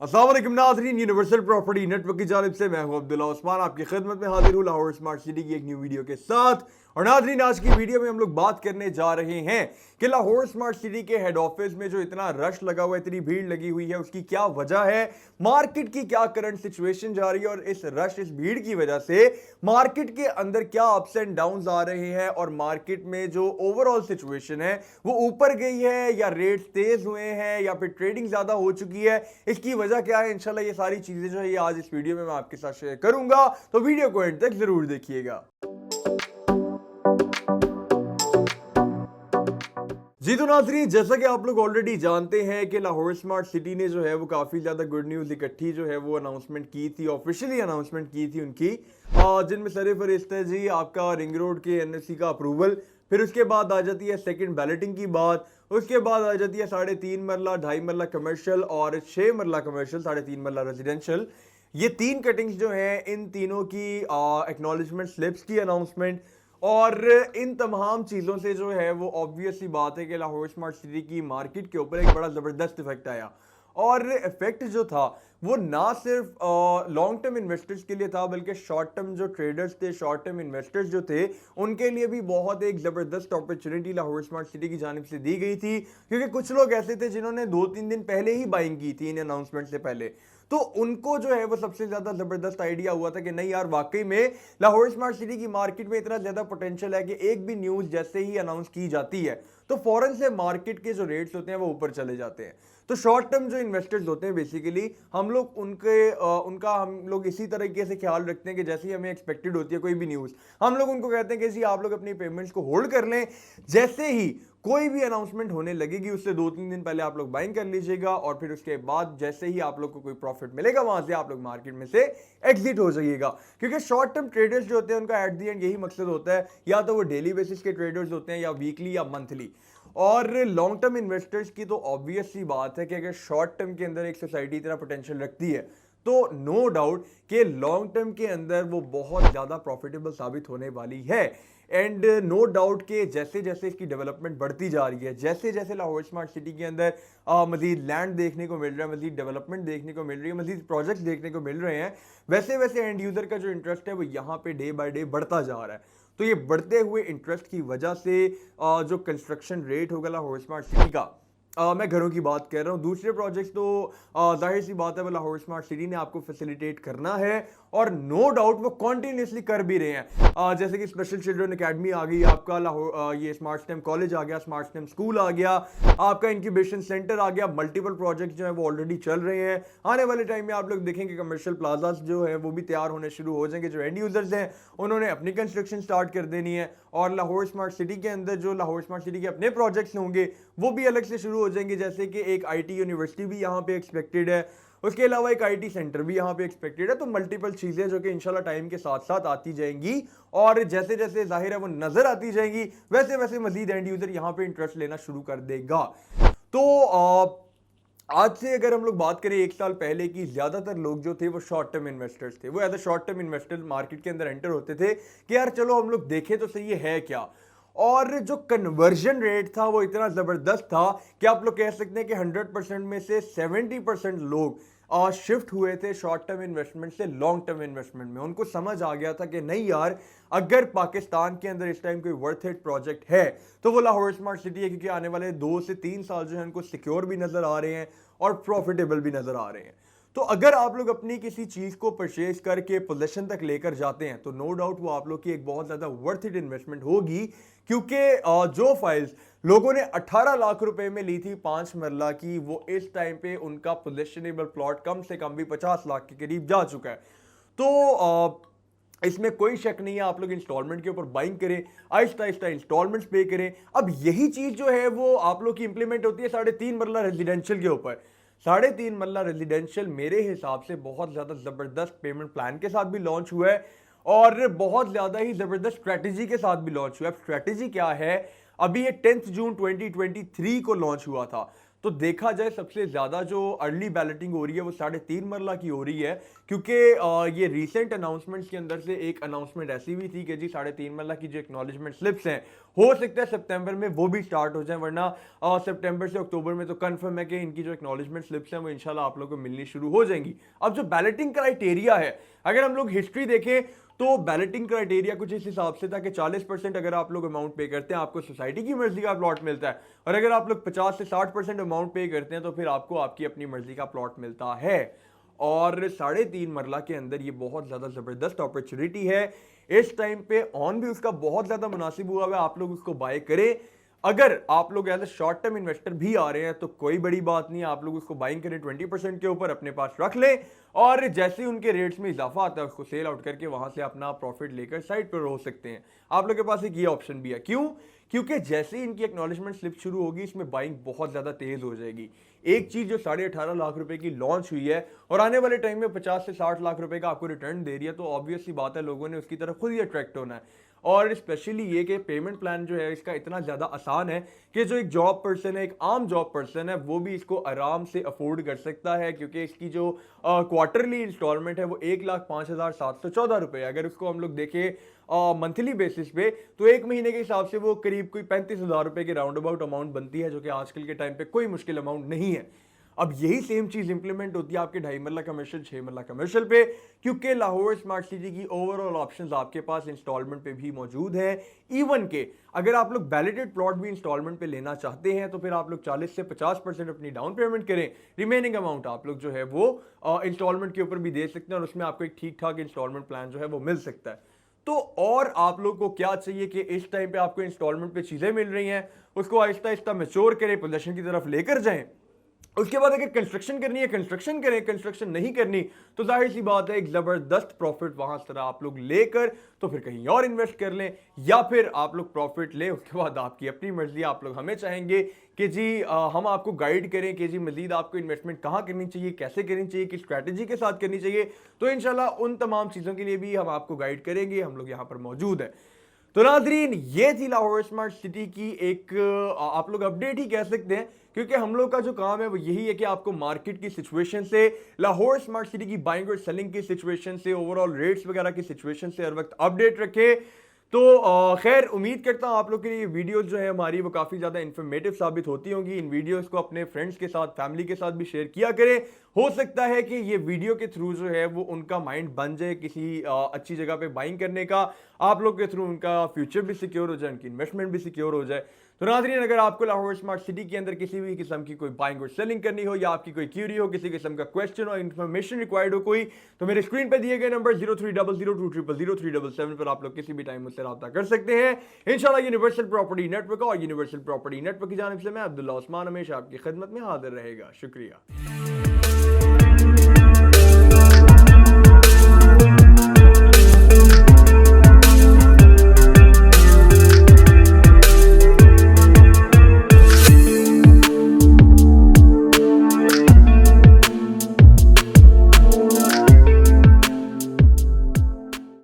अस्सलाम वालेकुम नाज़रीन, यूनिवर्सल प्रॉपर्टी नेटवर्क की जानिब से मैं हूं अब्दुल्ला उस्मान आपकी खिदमत में हाजिर हूं लाहौर स्मार्ट सिटी की एक न्यू वीडियो के साथ। और नाज़रीन, आज की वीडियो में हम लोग बात करने जा रहे हैं कि लाहौर स्मार्ट सिटी के हेड ऑफिस में जो इतना रश लगा हुआ है, इतनी भीड़ लगी हुई है, उसकी क्या वजह है, मार्केट की क्या करंट सिचुएशन जा रही है, और इस रश इस भीड़ की वजह से मार्केट के अंदर क्या अप्स एंड डाउन आ रहे हैं, और मार्केट में जो ओवरऑल सिचुएशन है वो ऊपर गई है या रेट तेज हुए हैं या फिर ट्रेडिंग ज्यादा हो चुकी है, इसकी वजह क्या है। इंशाल्लाह ये सारी चीजें जो है ये आज इस वीडियो में मैं आपके साथ शेयर करूंगा, तो वीडियो को एंड तक जरूर देखिएगा। जी तो नाज़रीन, जैसा कि आप लोग ऑलरेडी जानते हैं कि लाहौर स्मार्ट सिटी ने जो है वो काफ़ी ज़्यादा गुड न्यूज़ इकट्ठी जो है वो अनाउंसमेंट की थी, ऑफिशियली अनाउंसमेंट की थी उनकी, जिनमें सरफहरिस्त है जी आपका रिंग रोड के एनएफसी का अप्रूवल, फिर उसके बाद आ जाती है सेकंड बैलेटिंग की बात, उसके बाद आ जाती है 3.5 मरला 2.5 मरला कमर्शियल और 6 मरला कमर्शियल 3.5 मरला रेजिडेंशियल। ये तीन कटिंग्स जो हैं, इन तीनों की एक्नॉलेजमेंट स्लिप्स की अनाउंसमेंट, और इन तमाम चीज़ों से जो है वो ऑब्वियस सी बात है कि लाहौर स्मार्ट सिटी की मार्केट के ऊपर एक बड़ा ज़बरदस्त इफेक्ट आया। और इफेक्ट जो था वो ना सिर्फ लॉन्ग टर्म इन्वेस्टर्स के लिए था, बल्कि शॉर्ट टर्म जो ट्रेडर्स थे, शॉर्ट टर्म इन्वेस्टर्स जो थे, उनके लिए भी बहुत एक ज़बरदस्त अपॉर्चुनिटी लाहौर स्मार्ट सिटी की जानिब से दी गई थी। क्योंकि कुछ लोग ऐसे थे जिन्होंने 2-3 दिन पहले ही बाइंग की थी इन अनाउंसमेंट से पहले, तो उनको जो है वो सबसे ज्यादा जबरदस्त आइडिया हुआ था कि नहीं यार, वाकई में लाहौर स्मार्ट सिटी की मार्केट में इतना ज्यादा पोटेंशियल है कि एक भी न्यूज जैसे ही अनाउंस की जाती है तो फौरन से मार्केट के जो रेट्स होते हैं वो ऊपर चले जाते हैं। तो शॉर्ट टर्म जो इन्वेस्टर्स होते हैं, बेसिकली हम लोग उनका हम लोग इसी तरीके से ख्याल रखते हैं कि जैसे ही हमें एक्सपेक्टेड होती है कोई भी न्यूज़, हम लोग उनको कहते हैं कि जी आप लोग अपनी पेमेंट्स को होल्ड कर लें, जैसे ही कोई भी अनाउंसमेंट होने लगेगी उससे 2-3 दिन पहले आप लोग बाइंग कर लीजिएगा, और फिर उसके बाद जैसे ही आप लोग को कोई प्रॉफिट मिलेगा वहां से आप लोग मार्केट में से एग्जिट हो जाइएगा। क्योंकि शॉर्ट टर्म ट्रेडर्स जो होते हैं उनका एट द एंड यही मकसद होता है, या तो वो डेली बेसिस के ट्रेडर्स होते हैं या वीकली या मंथली। और लॉन्ग टर्म इन्वेस्टर्स की तो ऑब्वियस सी बात है कि अगर शॉर्ट टर्म के अंदर एक सोसाइटी इतना पोटेंशियल रखती है तो नो डाउट कि लॉन्ग टर्म के अंदर वो बहुत ज़्यादा प्रॉफिटेबल साबित होने वाली है। एंड नो डाउट कि जैसे जैसे इसकी डेवलपमेंट बढ़ती जा रही है, जैसे जैसे लाहौर स्मार्ट सिटी के अंदर मजीद लैंड देखने को मिल रहा है, मजीद डेवलपमेंट देखने को मिल रही है, मजीद प्रोजेक्ट्स देखने को मिल रहे हैं, वैसे वैसे एंड यूज़र का जो इंटरेस्ट है वो यहाँ पे डे बाय डे बढ़ता जा रहा है। तो ये बढ़ते हुए इंटरेस्ट की वजह से जो कंस्ट्रक्शन रेट होगा लाहौर स्मार्ट सिटी का, मैं घरों की बात कर रहा हूँ, दूसरे प्रोजेक्ट्स तो जाहिर सी बात है वो लाहौर स्मार्ट सिटी ने आपको फैसिलिटेट करना है, और नो डाउट वो कॉन्टिन्यूसली कर भी रहे हैं। जैसे कि स्पेशल चिल्ड्रन एकेडमी आ गई आपका, लाहौर ये स्मार्ट स्टेम कॉलेज आ गया, स्मार्ट स्टेम स्कूल आ गया, आपका इंक्यूबेशन सेंटर आ गया, मल्टीपल प्रोजेक्ट जो है वो ऑलरेडी चल रहे हैं। आने वाले टाइम में आप लोग देखेंगे कमर्शियल प्लाजा जो है वो भी तैयार होने शुरू हो जाएंगे। जो एंड यूजर्स हैं उन्होंने अपनी कंस्ट्रक्शन स्टार्ट कर देनी है, और लाहौर स्मार्ट सिटी के अंदर जो लाहौर स्मार्ट सिटी के अपने प्रोजेक्ट्स होंगे वो भी अलग से शुरू हो जाएंगे। जैसे कि एक आईटी यूनिवर्सिटी भी यहाँ पे एक्सपेक्टेड है, उसके अलावा एक आईटी सेंटर भी यहाँ पे एक्सपेक्टेड है। तो मल्टीपल चीजें जो कि इंशाल्लाह टाइम के साथ साथ आती जाएंगी, और जैसे जैसे जाहिर है वो नजर आती जाएंगी वैसे वैसे मजीद एंड यूजर यहाँ पे इंटरेस्ट लेना शुरू कर देगा। तो आज से अगर हम लोग बात करें 1 साल पहले की, ज्यादातर लोग जो थे वो शॉर्ट टर्म इन्वेस्टर्स थे, वो as a short term investor market के अंदर एंटर होते थे कि यार चलो हम लोग देखें तो सही है क्या। और जो कन्वर्जन रेट था वो इतना जबरदस्त था कि आप लोग कह सकते हैं कि 100% में से 70% लोग शिफ्ट हुए थे शॉर्ट टर्म इन्वेस्टमेंट से लॉन्ग टर्म इन्वेस्टमेंट में। उनको समझ आ गया था कि नहीं यार, अगर पाकिस्तान के अंदर इस टाइम कोई वर्थ इट प्रोजेक्ट है तो वो लाहौर स्मार्ट सिटी है, क्योंकि आने वाले 2 से 3 साल जो है उनको सिक्योर भी नजर आ रहे हैं और प्रॉफिटेबल भी नजर आ रहे हैं। तो अगर आप लोग अपनी किसी चीज को परचेज करके पोजीशन तक लेकर जाते हैं तो नो डाउट वो आप लोग की एक बहुत ज्यादा वर्थ इट इन्वेस्टमेंट होगी। क्योंकि जो फाइल्स लोगों ने 18 लाख रुपए में ली थी 5 मरला की, वो इस टाइम पे उनका पोजीशनेबल प्लॉट कम से कम भी 50 लाख के करीब जा चुका है। तो इसमें कोई शक नहीं है, आप लोग इंस्टॉलमेंट के ऊपर बाइंग करें, आहिस्ता आहिस्ता इंस्टॉलमेंट्स पे करें। अब यही चीज जो है वो आप लोग की इंप्लीमेंट होती है 3.5 मरला रेजिडेंशियल के ऊपर। 3.5 मरला रेजिडेंशियल मेरे हिसाब से बहुत ज्यादा जबरदस्त पेमेंट प्लान के साथ भी लॉन्च हुआ है, और बहुत ज्यादा ही जबरदस्त स्ट्रेटेजी के साथ भी लॉन्च हुआ है। स्ट्रेटेजी क्या है, अभी ये 10 जून 2023 को लॉन्च हुआ था, तो देखा जाए सबसे ज़्यादा जो अर्ली बैलेटिंग हो रही है वो 3.5 मरला की हो रही है, क्योंकि ये रीसेंट अनाउंसमेंट्स के अंदर से एक अनाउंसमेंट ऐसी भी थी कि जी 3.5 मरला की जो एक्नॉलेजमेंट स्लिप्स हैं हो सकता है सितंबर में वो भी स्टार्ट हो जाए, वरना सितंबर से अक्टूबर में तो कंफर्म है कि इनकी जो एक्नॉलेजमेंट स्लिप्स हैं वो इंशाल्लाह आप लोगों को मिलनी शुरू हो जाएंगी। अब जो बैलेटिंग क्राइटेरिया है, अगर हम लोग हिस्ट्री देखें तो बैलेटिंग क्राइटेरिया कुछ इस हिसाब से था कि 40% अगर आप लोग अमाउंट पे करते हैं आपको सोसाइटी की मर्जी का प्लॉट मिलता है, और अगर आप लोग 50 से 60% अमाउंट पे करते हैं तो फिर आपको आपकी अपनी मर्जी का प्लॉट मिलता है। और 3.5 मरला के अंदर ये बहुत ज्यादा जबरदस्त अपॉर्चुनिटी है। इस टाइम पे ऑन भी उसका बहुत ज्यादा मुनासिब हुआ है, आप लोग उसको बाय करें। अगर आप लोग as a short term investor भी आ रहे हैं तो कोई बड़ी बात नहीं है, आप लोग उसको बाइंग करें 20% के ऊपर, अपने पास रख लें, और जैसे ही उनके रेट्स में इजाफा आता है उसको सेल आउट करके वहां से अपना प्रॉफिट लेकर साइड पर हो सकते हैं। आप लोग के पास एक ये ऑप्शन भी है। क्यों? क्योंकि जैसे ही इनकी एक्नॉलेजमेंट स्लिप शुरू होगी इसमें बाइंग बहुत ज्यादा तेज हो जाएगी। एक चीज जो 18.5 लाख रुपए की लॉन्च हुई है और आने वाले टाइम में 50 से 60 लाख रुपए का आपको रिटर्न दे रही है, तो ऑब्वियस सी बात है लोगों ने उसकी तरफ खुद ही अट्रैक्ट होना है। और स्पेशली ये कि पेमेंट प्लान जो है इसका इतना ज़्यादा आसान है कि जो एक जॉब पर्सन है, एक आम जॉब पर्सन है, वो भी इसको आराम से अफोर्ड कर सकता है, क्योंकि इसकी जो क्वार्टरली इंस्टॉलमेंट है वो 1,05,714 रुपये है। अगर उसको हम लोग देखें मंथली बेसिस पे तो एक महीने के हिसाब से वो करीब कोई 35,000 रुपये के राउंड अबाउट अमाउंट बनती है, जो कि आजकल के टाइम पे कोई मुश्किल अमाउंट नहीं है। अब यही सेम चीज इंप्लीमेंट होती है आपके 2.5 मरला कमर्शियल, 6 मरला कमर्शियल पे, क्योंकि लाहौर स्मार्ट सिटी की ओवरऑल ऑप्शंस आपके पास इंस्टॉलमेंट पे भी मौजूद है। इवन के अगर आप लोग बैलेटेड प्लॉट भी इंस्टॉलमेंट पे लेना चाहते हैं तो फिर आप लोग 40 से 50% अपनी डाउन पेमेंट करें, रिमेनिंग अमाउंट आप लोग जो है वो इंस्टॉलमेंट के ऊपर भी दे सकते हैं, और उसमें आपको एक ठीक ठाक इंस्टॉलमेंट प्लान जो है वो मिल सकता है। तो और आप लोग को क्या चाहिए कि इस टाइम पे आपको इंस्टॉलमेंट पे चीजें मिल रही हैं, उसको आहिस्ता आहिस्ता मैच्योर करें, पोजीशन की तरफ लेकर जाएं। उसके बाद अगर कंस्ट्रक्शन करनी है कंस्ट्रक्शन करें, कंस्ट्रक्शन नहीं करनी तो जाहिर सी बात है एक जबरदस्त प्रॉफिट वहां से आप लोग लेकर तो फिर कहीं और इन्वेस्ट कर लें, या फिर आप लोग प्रॉफिट लें, उसके बाद आपकी अपनी मर्जी। आप लोग हमें चाहेंगे कि जी हम आपको गाइड करें कि जी मजीद आपको इन्वेस्टमेंट कहाँ करनी चाहिए, कैसे करनी चाहिए, किस स्ट्रैटेजी के साथ करनी चाहिए, तो इंशाल्लाह उन तमाम चीज़ों के लिए भी हम आपको गाइड करेंगे। हम लोग यहाँ पर मौजूद है। तो नाजरीन, ये थी लाहौर स्मार्ट सिटी की एक आप लोग अपडेट ही कह सकते हैं, क्योंकि हम लोग का जो काम है वो यही है कि आपको मार्केट की सिचुएशन से, लाहौर स्मार्ट सिटी की बाइंग और सेलिंग की सिचुएशन से, ओवरऑल रेट्स वगैरह की सिचुएशन से हर वक्त अपडेट रखे। तो खैर उम्मीद करता हूँ आप लोग के लिए ये वीडियो जो है हमारी वो काफ़ी ज़्यादा इन्फॉर्मेटिव साबित होती होंगी। इन वीडियोस को अपने फ्रेंड्स के साथ, फैमिली के साथ भी शेयर किया करें। हो सकता है कि ये वीडियो के थ्रू जो है वो उनका माइंड बन जाए किसी अच्छी जगह पे बाइंग करने का, आप लोग के थ्रू उनका फ्यूचर भी सिक्योर हो जाए, उनकी इन्वेस्टमेंट भी सिक्योर हो जाए। तो नाज़रीन, अगर आपको लाहौर स्मार्ट सिटी के अंदर किसी भी किस्म की कोई बाइंग और सेलिंग करनी हो, या आपकी कोई क्यूरी हो, किसी किस्म का क्वेश्चन हो, इन्फॉर्मेशन रिक्वायर्ड हो कोई, तो मेरे स्क्रीन पर दिए गए नंबर 0300200377 पर आप लोग किसी भी टाइम मुझसे रब्ता कर सकते हैं। इंशाल्लाह यूनिवर्सल प्रॉपर्टी नेटवर्क और यूनिवर्सल प्रॉपर्टी नेटवर्क की जानिब से मैं अब्दुल्ला उस्मान हमेशा आपकी खिदमत में हाजिर रहेगा। शुक्रिया।